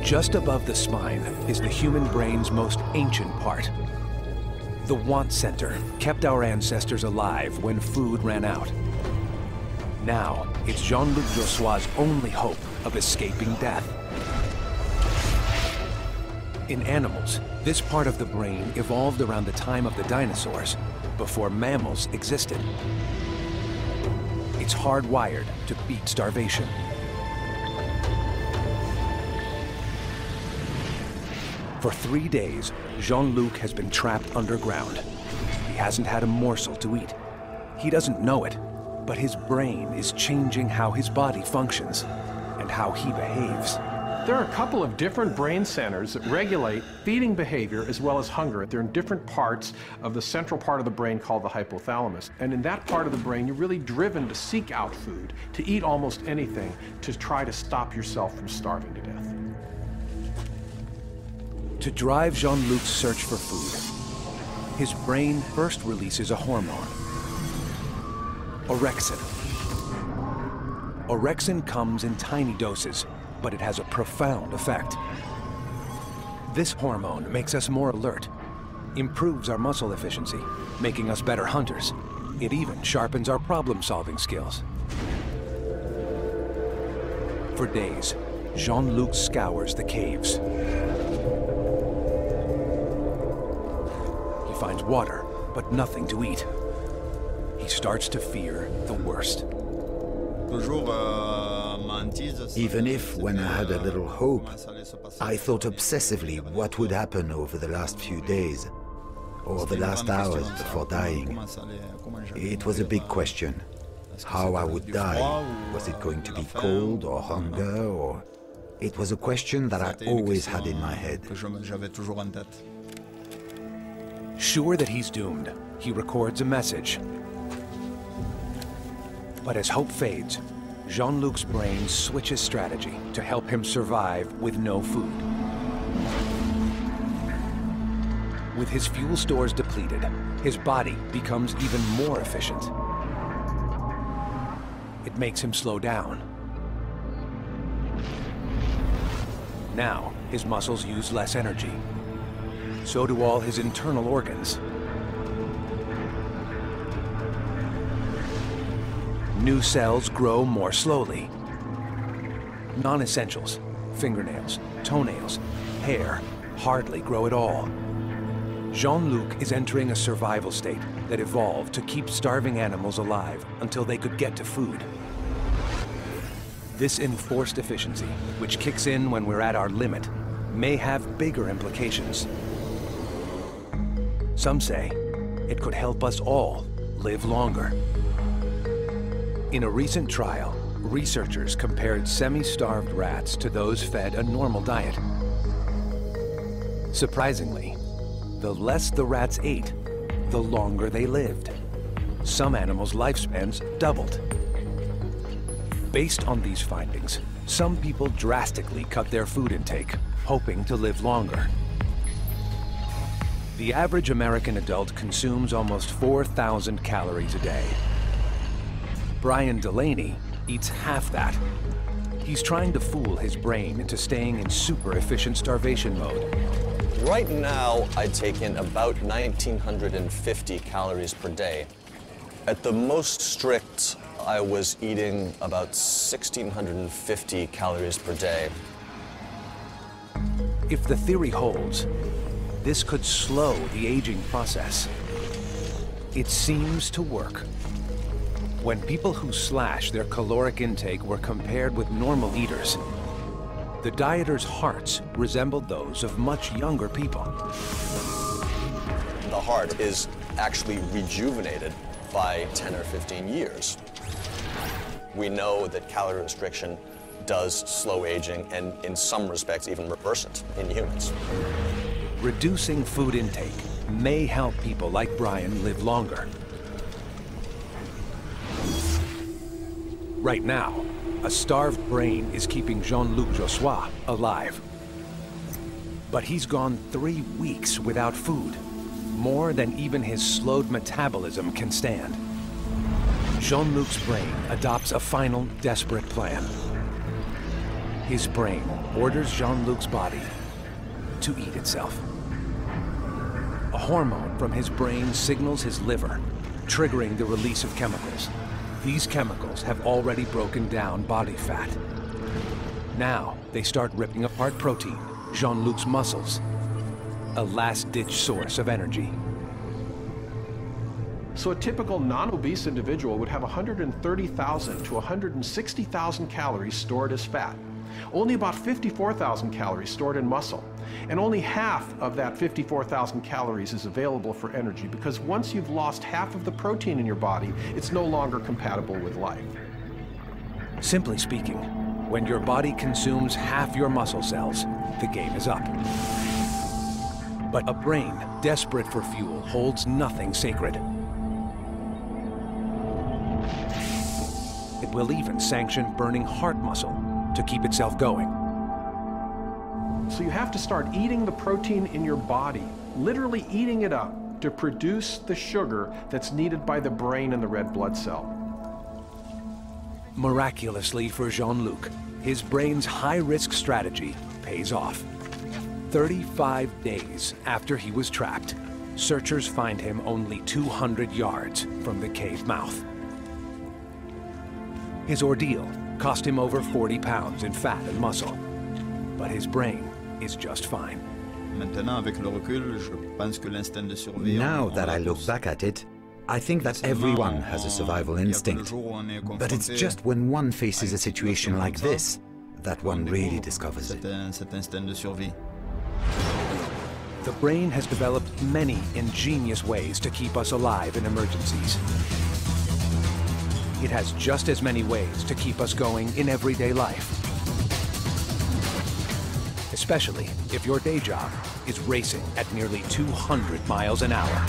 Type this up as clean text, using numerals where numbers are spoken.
Just above the spine is the human brain's most ancient part. The want center kept our ancestors alive when food ran out. Now, it's Jean-Luc Jossua's only hope of escaping death. In animals, this part of the brain evolved around the time of the dinosaurs, before mammals existed. It's hardwired to beat starvation. For 3 days, Jean-Luc has been trapped underground. He hasn't had a morsel to eat. He doesn't know it, but his brain is changing how his body functions and how he behaves. There are a couple of different brain centers that regulate feeding behavior as well as hunger. They're in different parts of the central part of the brain called the hypothalamus. And in that part of the brain, you're really driven to seek out food, to eat almost anything, to try to stop yourself from starving to death. To drive Jean-Luc's search for food, his brain first releases a hormone, orexin. Orexin comes in tiny doses, but it has a profound effect. This hormone makes us more alert, improves our muscle efficiency, making us better hunters. It even sharpens our problem-solving skills. For days, Jean-Luc scours the caves. He finds water, but nothing to eat. He starts to fear the worst. Even if, when I had a little hope, I thought obsessively what would happen over the last few days, or the last hours before dying. It was a big question. How I would die. Was it going to be cold or hunger, or... It was a question that I always had in my head. Sure that he's doomed, he records a message. But as hope fades, Jean-Luc's brain switches strategy to help him survive with no food. With his fuel stores depleted, his body becomes even more efficient. It makes him slow down. Now, his muscles use less energy. So do all his internal organs. New cells grow more slowly. Non-essentials, fingernails, toenails, hair, hardly grow at all. Jean-Luc is entering a survival state that evolved to keep starving animals alive until they could get to food. This enforced efficiency, which kicks in when we're at our limit, may have bigger implications. Some say it could help us all live longer. In a recent trial, researchers compared semi-starved rats to those fed a normal diet. Surprisingly, the less the rats ate, the longer they lived. Some animals' lifespans doubled. Based on these findings, some people drastically cut their food intake, hoping to live longer. The average American adult consumes almost 4,000 calories a day. Brian Delaney eats half that. He's trying to fool his brain into staying in super efficient starvation mode. Right now, I take in about 1,950 calories per day. At the most strict, I was eating about 1,650 calories per day. If the theory holds, this could slow the aging process. It seems to work. When people who slash their caloric intake were compared with normal eaters, the dieters' hearts resembled those of much younger people. The heart is actually rejuvenated by 10 or 15 years. We know that calorie restriction does slow aging and in some respects even reverse it in humans. Reducing food intake may help people like Brian live longer. Right now, a starved brain is keeping Jean-Luc Jossua alive. But he's gone 3 weeks without food, more than even his slowed metabolism can stand. Jean-Luc's brain adopts a final, desperate plan. His brain orders Jean-Luc's body to eat itself. A hormone from his brain signals his liver, triggering the release of chemicals. These chemicals have already broken down body fat. Now, they start ripping apart protein, Jean-Luc's muscles, a last-ditch source of energy. So a typical non-obese individual would have 130,000 to 160,000 calories stored as fat. Only about 54,000 calories stored in muscle. And only half of that 54,000 calories is available for energy, because once you've lost half of the protein in your body, it's no longer compatible with life. Simply speaking, when your body consumes half your muscle cells, the game is up. But a brain desperate for fuel holds nothing sacred. It will even sanction burning heart muscle to keep itself going. So you have to start eating the protein in your body, literally eating it up to produce the sugar that's needed by the brain and the red blood cell. Miraculously for Jean-Luc, his brain's high-risk strategy pays off. 35 days after he was trapped, searchers find him only 200 yards from the cave mouth. His ordeal cost him over 40 pounds in fat and muscle, but his brain is just fine. Now that I look back at it, I think that everyone has a survival instinct. But it's just when one faces a situation like this that one really discovers it. The brain has developed many ingenious ways to keep us alive in emergencies. It has just as many ways to keep us going in everyday life. Especially if your day job is racing at nearly 200 miles an hour.